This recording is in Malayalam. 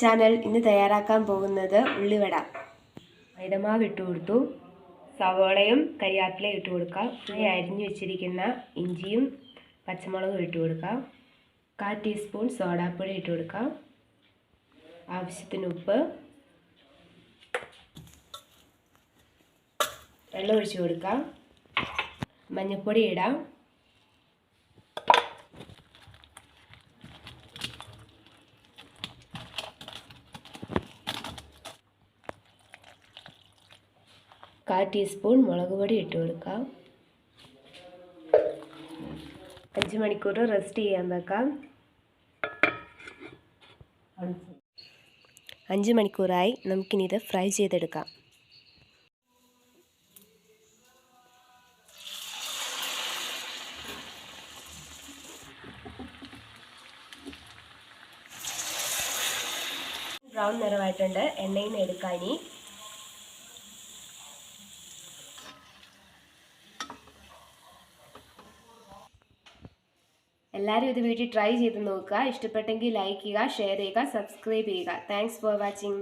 ചാനൽ. ഇന്ന് തയ്യാറാക്കാൻ പോകുന്നത് ഉള്ളിവട. മൈദമാവ് ഇട്ട് കൊടുത്തു. സവോളയും കരിയാപ്പിലയും ഇട്ട് കൊടുക്കാം. അരിഞ്ഞു വെച്ചിരിക്കുന്ന ഇഞ്ചിയും പച്ചമുളകും ഇട്ട് കൊടുക്കാം. 1/4 ടീസ്പൂൺ സോഡാപ്പൊടി ഇട്ട് കൊടുക്കാം. ആവശ്യത്തിന് ഉപ്പ്. വെള്ളം ഒഴിച്ച് കൊടുക്കാം. മഞ്ഞൾപ്പൊടി ഇടാം. കാൽ ടീസ്പൂൺ മുളക് പൊടി ഇട്ട് കൊടുക്കാം. 5 മണിക്കൂർ റെസ്റ്റ് ചെയ്യാൻ വെക്കാം. 5 മണിക്കൂറായി. നമുക്കിനിത് ഫ്രൈ ചെയ്തെടുക്കാം. ബ്രൗൺ നിറമായിട്ടുണ്ട്. എണ്ണയിൽ നിന്ന് എടുക്കാം. ഇനി എല്ലാവരും ഇത് വീട്ടിൽ ട്രൈ ചെയ്ത് നോക്കുക. ഇഷ്ടപ്പെട്ടെങ്കിൽ ലൈക്ക് ചെയ്യുക, ഷെയർ ചെയ്യുക, സബ്സ്ക്രൈബ് ചെയ്യുക. Thanks for watching.